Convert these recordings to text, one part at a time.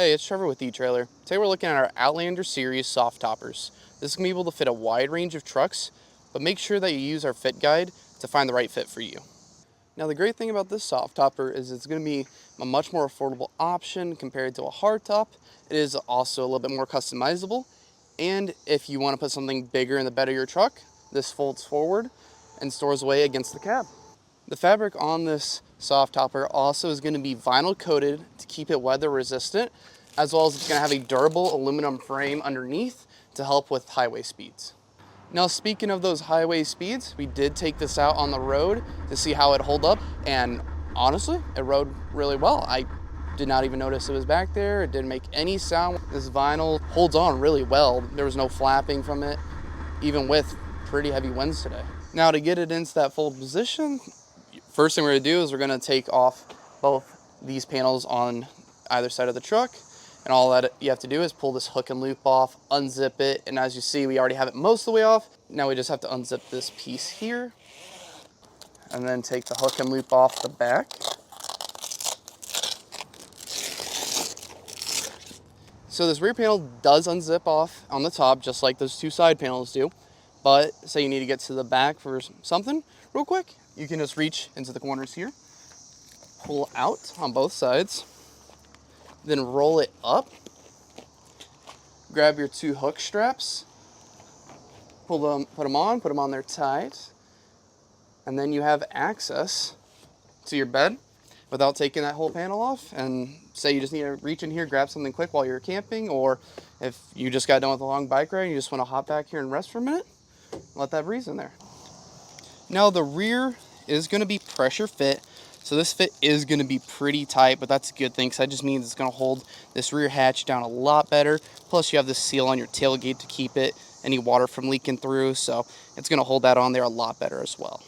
Hey, it's Trevor with etrailer. Today we're looking at our Outlander Series Soft Toppers. This is going to be able to fit a wide range of trucks, but make sure that you use our fit guide to find the right fit for you. Now the great thing about this soft topper is it's going to be a much more affordable option compared to a hard top. It is also a little bit more customizable, and if you want to put something bigger in the bed of your truck, this folds forward and stores away against the cab. The fabric on this soft topper also is going to be vinyl coated to keep it weather resistant, as well as it's going to have a durable aluminum frame underneath to help with highway speeds. Now speaking of those highway speeds, we did take this out on the road to see how it hold up, and honestly, it rode really well. I did not even notice it was back there. It didn't make any sound. This vinyl holds on really well. There was no flapping from it, even with pretty heavy winds today. Now to get it into that fold position, first thing we're going to do is we're going to take off both these panels on either side of the truck, and all that you have to do is pull this hook and loop off, unzip it, and as you see, we already have it most of the way off. Now we just have to unzip this piece here, and then take the hook and loop off the back. So this rear panel does unzip off on the top, just like those two side panels do, but say you need to get to the back for something real quick, you can just reach into the corners here, pull out on both sides, then roll it up, grab your two hook straps, put them on there tight, and then you have access to your bed without taking that whole panel off. And say you just need to reach in here, grab something quick while you're camping, or if you just got done with a long bike ride and you just want to hop back here and rest for a minute, let that breeze in there. Now the rear is going to be pressure fit, so this fit is going to be pretty tight, but that's a good thing because that just means it's going to hold this rear hatch down a lot better. Plus you have this seal on your tailgate to keep any water from leaking through, so it's going to hold that on there a lot better as well.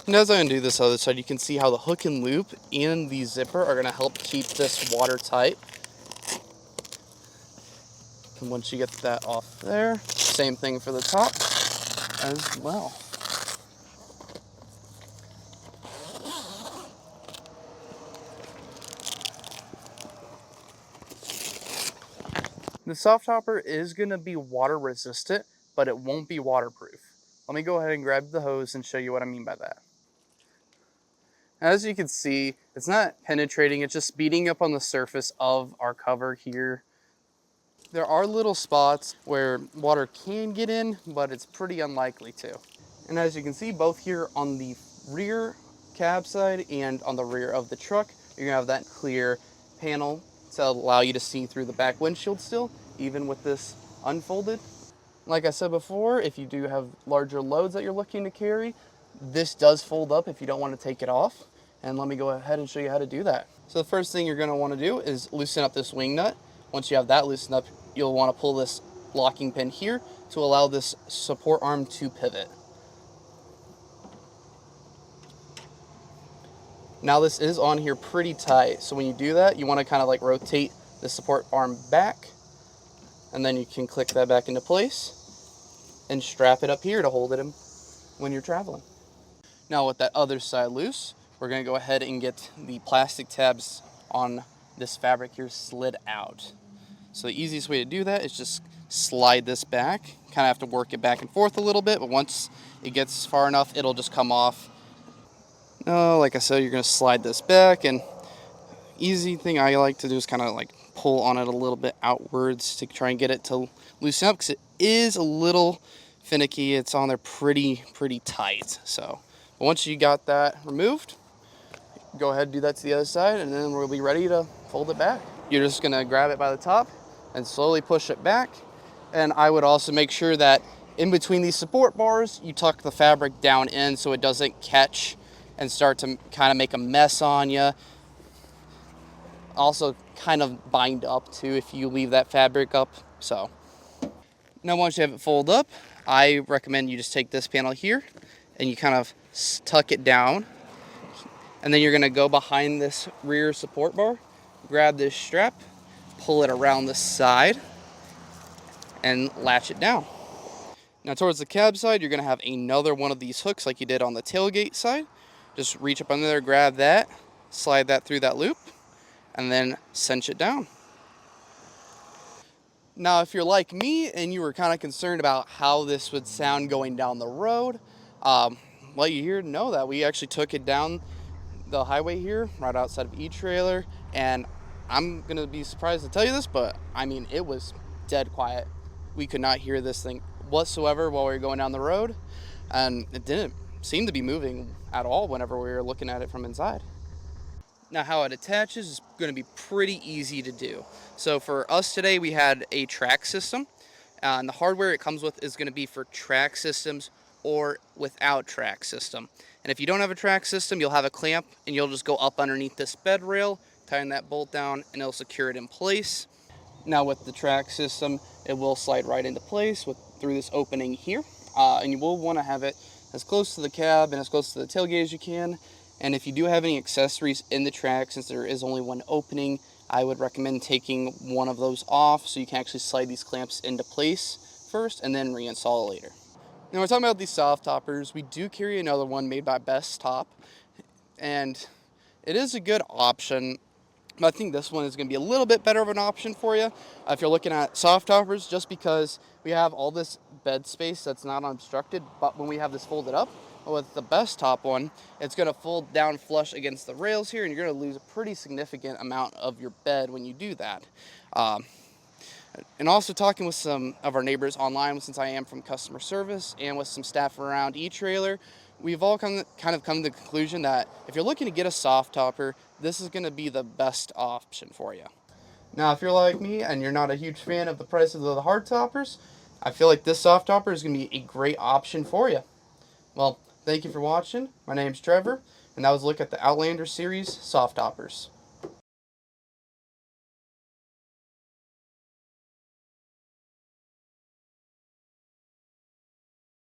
And as I undo this other side, you can see how the hook and loop and the zipper are going to help keep this watertight. And once you get that off there, same thing for the top as well. The soft topper is going to be water resistant, but it won't be waterproof. Let me go ahead and grab the hose and show you what I mean by that. As you can see, it's not penetrating, it's just beating up on the surface of our cover here. There are little spots where water can get in, but it's pretty unlikely to. And as you can see, both here on the rear cab side and on the rear of the truck, you're gonna have that clear panel to allow you to see through the back windshield still, even with this unfolded. Like I said before, if you do have larger loads that you're looking to carry, this does fold up if you don't want to take it off. And let me go ahead and show you how to do that. So the first thing you're going to want to do is loosen up this wing nut. Once you have that loosened up, you'll want to pull this locking pin here to allow this support arm to pivot. Now this is on here pretty tight, so when you do that, you want to kind of like rotate the support arm back, and then you can click that back into place and strap it up here to hold it in when you're traveling. Now with that other side loose, we're going to go ahead and get the plastic tabs on this fabric here slid out. So the easiest way to do that is just slide this back. Kind of have to work it back and forth a little bit, but once it gets far enough, it'll just come off. Now, like I said, you're going to slide this back, and easy thing I like to do is kind of like pull on it a little bit outwards to try and get it to loosen up, because it is a little finicky. It's on there pretty tight. So once you got that removed, go ahead and do that to the other side, and then we'll be ready to fold it back. You're just going to grab it by the top and slowly push it back. And I would also make sure that in between these support bars, you tuck the fabric down in so it doesn't catch and start to kind of make a mess on you. Also kind of bind up too if you leave that fabric up. So now once you have it folded up, I recommend you just take this panel here and you kind of tuck it down, and then you're going to go behind this rear support bar, grab this strap, pull it around the side, and latch it down. Now towards the cab side, you're going to have another one of these hooks like you did on the tailgate side. Just reach up under there, grab that, slide that through that loop, and then cinch it down. Now, if you're like me and you were kind of concerned about how this would sound going down the road, well, you're here to know that we actually took it down the highway here, right outside of etrailer, and I'm gonna be surprised to tell you this, but I mean, it was dead quiet. We could not hear this thing whatsoever while we were going down the road, and it didn't seem to be moving at all whenever we were looking at it from inside. Now, how it attaches is going to be pretty easy to do. So for us today, we had a track system, and the hardware it comes with is going to be for track systems or without track system. And if you don't have a track system, you'll have a clamp, and you'll just go up underneath this bed rail, tying that bolt down, and it'll secure it in place. Now with the track system, it will slide right into place through this opening here, and you will want to have it as close to the cab and as close to the tailgate as you can. And if you do have any accessories in the track, since there is only one opening, I would recommend taking one of those off so you can actually slide these clamps into place first and then reinstall it later. Now we're talking about these soft toppers. We do carry another one made by Best Top, and it is a good option. I think this one is going to be a little bit better of an option for you if you're looking at soft toppers, just because we have all this bed space that's not obstructed. But when we have this folded up, with the Best Top one, it's going to fold down flush against the rails here, and you're going to lose a pretty significant amount of your bed when you do that. And also talking with some of our neighbors online, since I am from customer service, and with some staff around eTrailer, we've all kind of come to the conclusion that if you're looking to get a soft topper, this is going to be the best option for you. Now, if you're like me and you're not a huge fan of the price of the hard toppers, I feel like this soft topper is going to be a great option for you. Well, thank you for watching. My name's Trevor, and that was a look at the Outlander Series Soft Toppers.